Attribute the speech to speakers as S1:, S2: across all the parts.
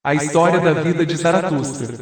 S1: A história da vida de Zaratustra.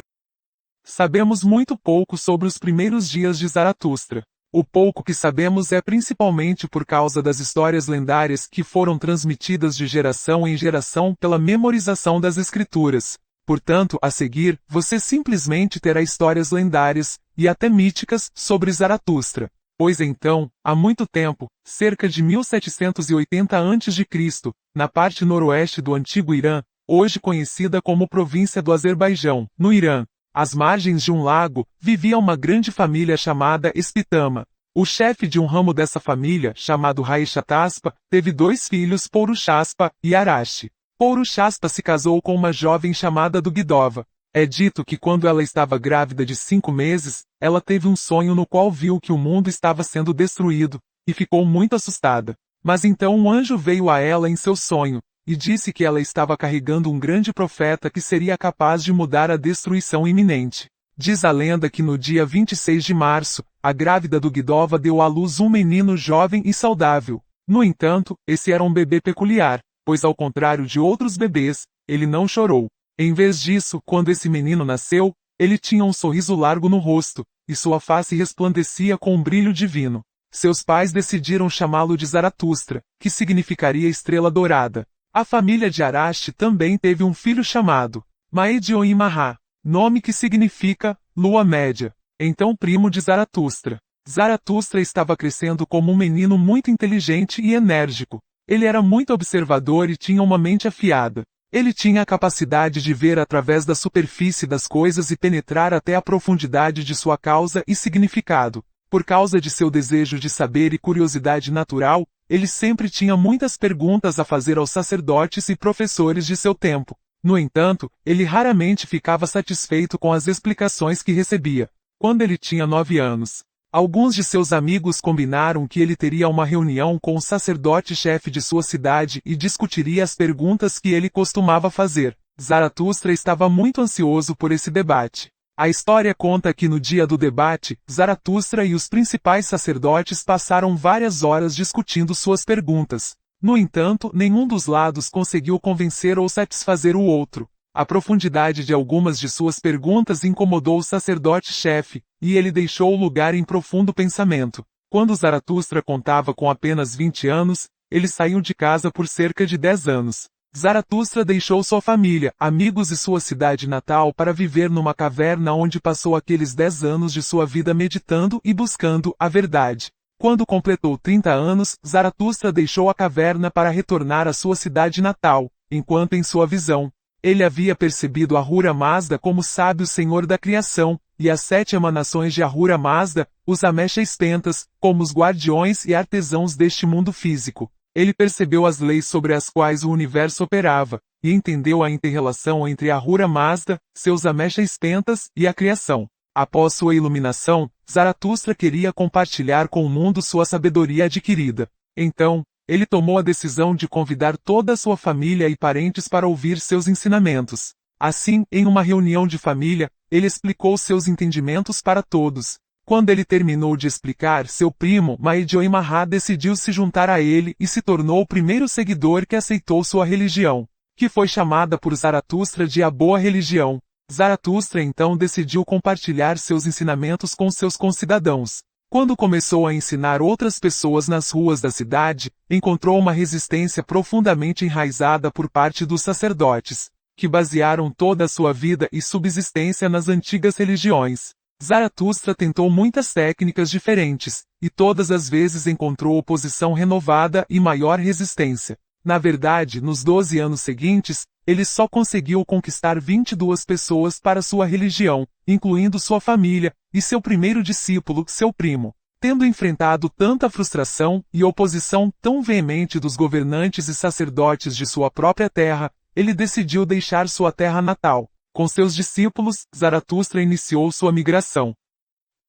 S1: Sabemos muito pouco sobre os primeiros dias de Zaratustra. O pouco que sabemos é principalmente por causa das histórias lendárias que foram transmitidas de geração em geração pela memorização das escrituras. Portanto, a seguir, você simplesmente terá histórias lendárias, e até míticas, sobre Zaratustra. Pois então, há muito tempo, cerca de 1780 a.C., na parte noroeste do antigo Irã, hoje conhecida como província do Azerbaijão, no Irã, às margens de um lago, vivia uma grande família chamada Espitama. O chefe de um ramo dessa família, chamado Raishataspa, teve 2 filhos, Pourushaspa e Arashi. Pourushaspa se casou com uma jovem chamada Dugidova. É dito que quando ela estava grávida de 5 meses, ela teve um sonho no qual viu que o mundo estava sendo destruído, e ficou muito assustada. Mas então um anjo veio a ela em seu sonho, e disse que ela estava carregando um grande profeta que seria capaz de mudar a destruição iminente. Diz a lenda que no dia 26 de março, a grávida Dugidova deu à luz um menino jovem e saudável. No entanto, esse era um bebê peculiar, pois ao contrário de outros bebês, ele não chorou. Em vez disso, quando esse menino nasceu, ele tinha um sorriso largo no rosto, e sua face resplandecia com um brilho divino. Seus pais decidiram chamá-lo de Zaratustra, que significaria estrela dourada. A família de Arashi também teve um filho chamado Maedioimaha, nome que significa lua média, então primo de Zaratustra. Zaratustra estava crescendo como um menino muito inteligente e enérgico. Ele era muito observador e tinha uma mente afiada. Ele tinha a capacidade de ver através da superfície das coisas e penetrar até a profundidade de sua causa e significado. Por causa de seu desejo de saber e curiosidade natural, ele sempre tinha muitas perguntas a fazer aos sacerdotes e professores de seu tempo. No entanto, ele raramente ficava satisfeito com as explicações que recebia. Quando ele tinha 9 anos, alguns de seus amigos combinaram que ele teria uma reunião com o sacerdote-chefe de sua cidade e discutiria as perguntas que ele costumava fazer. Zaratustra estava muito ansioso por esse debate. A história conta que no dia do debate, Zaratustra e os principais sacerdotes passaram várias horas discutindo suas perguntas. No entanto, nenhum dos lados conseguiu convencer ou satisfazer o outro. A profundidade de algumas de suas perguntas incomodou o sacerdote-chefe, e ele deixou o lugar em profundo pensamento. Quando Zaratustra contava com apenas 20 anos, ele saiu de casa por cerca de 10 anos. Zaratustra deixou sua família, amigos e sua cidade natal para viver numa caverna onde passou aqueles 10 anos de sua vida meditando e buscando a verdade. Quando completou 30 anos, Zaratustra deixou a caverna para retornar à sua cidade natal, enquanto em sua visão, ele havia percebido Ahura Mazda como sábio senhor da criação, e as 7 emanações de Ahura Mazda, os Amesha-Spentas, como os guardiões e artesãos deste mundo físico. Ele percebeu as leis sobre as quais o universo operava, e entendeu a inter-relação entre Ahura Mazda, seus Amesha-Spentas e a criação. Após sua iluminação, Zaratustra queria compartilhar com o mundo sua sabedoria adquirida. Então, ele tomou a decisão de convidar toda a sua família e parentes para ouvir seus ensinamentos. Assim, em uma reunião de família, ele explicou seus entendimentos para todos. Quando ele terminou de explicar, seu primo, Maedioimaha, decidiu se juntar a ele e se tornou o primeiro seguidor que aceitou sua religião, que foi chamada por Zaratustra de a Boa Religião. Zaratustra então decidiu compartilhar seus ensinamentos com seus concidadãos. Quando começou a ensinar outras pessoas nas ruas da cidade, encontrou uma resistência profundamente enraizada por parte dos sacerdotes, que basearam toda a sua vida e subsistência nas antigas religiões. Zaratustra tentou muitas técnicas diferentes, e todas as vezes encontrou oposição renovada e maior resistência. Na verdade, nos 12 anos seguintes, ele só conseguiu conquistar 22 pessoas para sua religião, incluindo sua família, e seu primeiro discípulo, seu primo. Tendo enfrentado tanta frustração e oposição tão veemente dos governantes e sacerdotes de sua própria terra, ele decidiu deixar sua terra natal. Com seus discípulos, Zaratustra iniciou sua migração.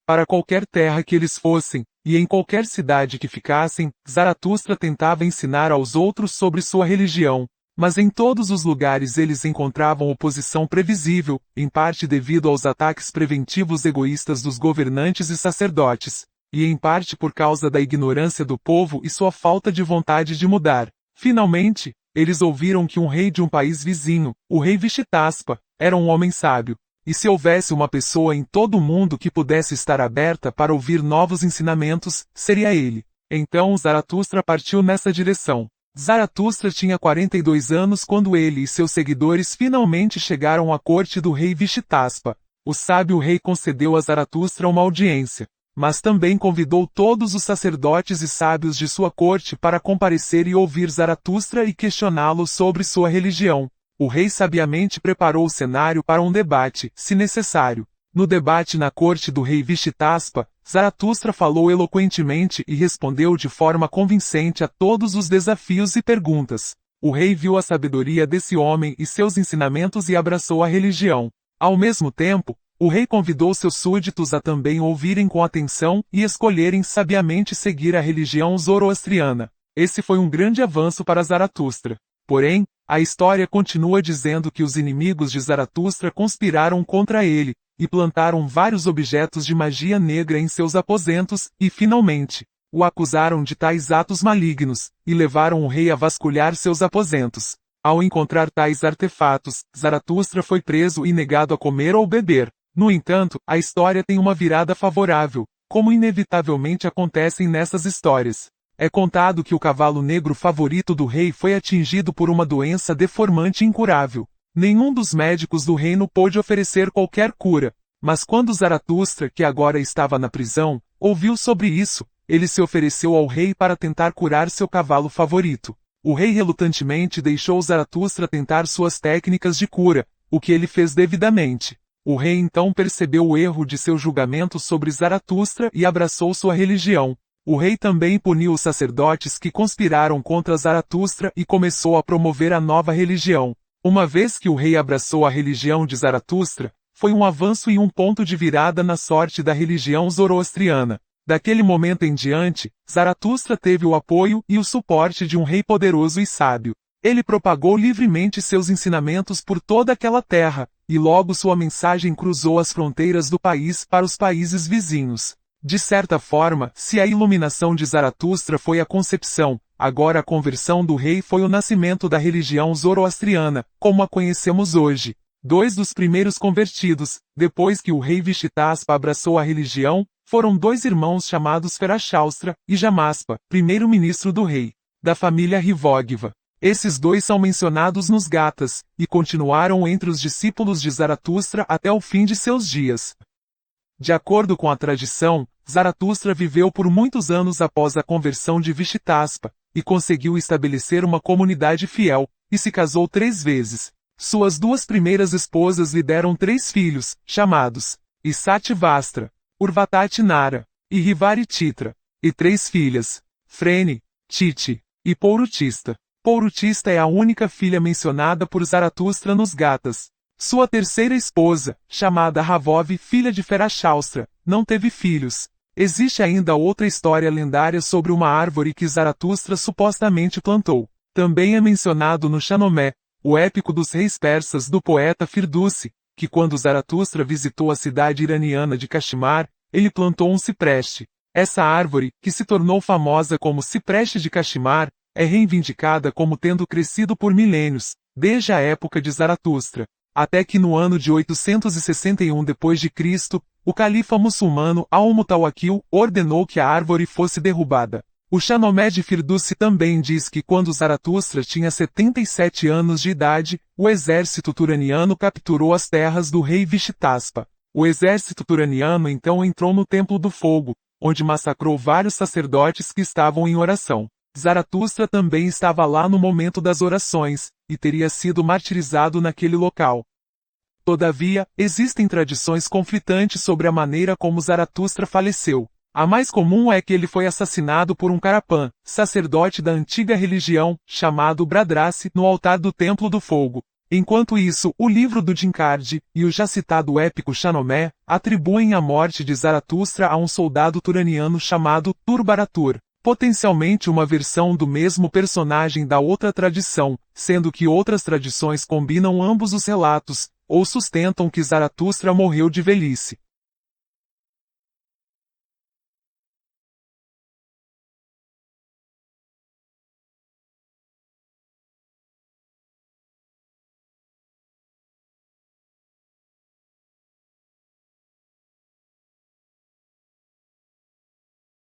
S1: Para qualquer terra que eles fossem, e em qualquer cidade que ficassem, Zaratustra tentava ensinar aos outros sobre sua religião. Mas em todos os lugares eles encontravam oposição previsível, em parte devido aos ataques preventivos egoístas dos governantes e sacerdotes, e em parte por causa da ignorância do povo e sua falta de vontade de mudar. Finalmente, Eles ouviram que um rei de um país vizinho, o rei Vishitaspa, era um homem sábio. E se houvesse uma pessoa em todo o mundo que pudesse estar aberta para ouvir novos ensinamentos, seria ele. Então Zaratustra partiu nessa direção. Zaratustra tinha 42 anos quando ele e seus seguidores finalmente chegaram à corte do rei Vishitaspa. O sábio rei concedeu a Zaratustra uma audiência, mas também convidou todos os sacerdotes e sábios de sua corte para comparecer e ouvir Zaratustra e questioná-lo sobre sua religião. O rei sabiamente preparou o cenário para um debate, se necessário. No debate na corte do rei Vishitaspa, Zaratustra falou eloquentemente e respondeu de forma convincente a todos os desafios e perguntas. O rei viu a sabedoria desse homem e seus ensinamentos e abraçou a religião. Ao mesmo tempo, o rei convidou seus súditos a também ouvirem com atenção e escolherem sabiamente seguir a religião zoroastriana. Esse foi um grande avanço para Zaratustra. Porém, a história continua dizendo que os inimigos de Zaratustra conspiraram contra ele, e plantaram vários objetos de magia negra em seus aposentos, e finalmente, o acusaram de tais atos malignos, e levaram o rei a vasculhar seus aposentos. Ao encontrar tais artefatos, Zaratustra foi preso e negado a comer ou beber. No entanto, a história tem uma virada favorável, como inevitavelmente acontecem nessas histórias. É contado que o cavalo negro favorito do rei foi atingido por uma doença deformante incurável. Nenhum dos médicos do reino pôde oferecer qualquer cura, mas quando Zaratustra, que agora estava na prisão, ouviu sobre isso, ele se ofereceu ao rei para tentar curar seu cavalo favorito. O rei relutantemente deixou Zaratustra tentar suas técnicas de cura, o que ele fez devidamente. O rei então percebeu o erro de seu julgamento sobre Zaratustra e abraçou sua religião. O rei também puniu os sacerdotes que conspiraram contra Zaratustra e começou a promover a nova religião. Uma vez que o rei abraçou a religião de Zaratustra, foi um avanço e um ponto de virada na sorte da religião zoroastriana. Daquele momento em diante, Zaratustra teve o apoio e o suporte de um rei poderoso e sábio. Ele propagou livremente seus ensinamentos por toda aquela terra, e logo sua mensagem cruzou as fronteiras do país para os países vizinhos. De certa forma, se a iluminação de Zaratustra foi a concepção, agora a conversão do rei foi o nascimento da religião zoroastriana, como a conhecemos hoje. Dois dos primeiros convertidos, depois que o rei Vishitaspa abraçou a religião, foram dois irmãos chamados Ferashaustra e Jamaspa, primeiro-ministro do rei, da família Rivogva. Esses dois são mencionados nos Gathas, e continuaram entre os discípulos de Zaratustra até o fim de seus dias. De acordo com a tradição, Zaratustra viveu por muitos anos após a conversão de Vishitaspa, e conseguiu estabelecer uma comunidade fiel, e se casou 3 vezes. Suas 2 primeiras esposas lhe deram 3 filhos, chamados Isativastra, Urvatatinara e Rivarititra, e 3 filhas, Frene, Titi e Pourutista. Pourutista é a única filha mencionada por Zaratustra nos Gathas. Sua terceira esposa, chamada Ravov, filha de Ferashaustra, não teve filhos. Existe ainda outra história lendária sobre uma árvore que Zaratustra supostamente plantou. Também é mencionado no Shahnameh, o épico dos reis persas do poeta Firdousi, que quando Zaratustra visitou a cidade iraniana de Kashmir, ele plantou um cipreste. Essa árvore, que se tornou famosa como cipreste de Kashmir, é reivindicada como tendo crescido por milênios, desde a época de Zaratustra. Até que no ano de 861 d.C., o califa muçulmano Al-Mutawakkil ordenou que a árvore fosse derrubada. O Shahnameh de Firdousi também diz que quando Zaratustra tinha 77 anos de idade, o exército turaniano capturou as terras do rei Vishitaspa. O exército turaniano então entrou no Templo do Fogo, onde massacrou vários sacerdotes que estavam em oração. Zaratustra também estava lá no momento das orações, e teria sido martirizado naquele local. Todavia, existem tradições conflitantes sobre a maneira como Zaratustra faleceu. A mais comum é que ele foi assassinado por um Karapã, sacerdote da antiga religião, chamado Bradrasi, no altar do Templo do Fogo. Enquanto isso, o livro do Dinkard, e o já citado épico Shahnameh, atribuem a morte de Zaratustra a um soldado turaniano chamado Turbaratur, potencialmente uma versão do mesmo personagem da outra tradição, sendo que outras tradições combinam ambos os relatos, ou sustentam que Zaratustra morreu de velhice.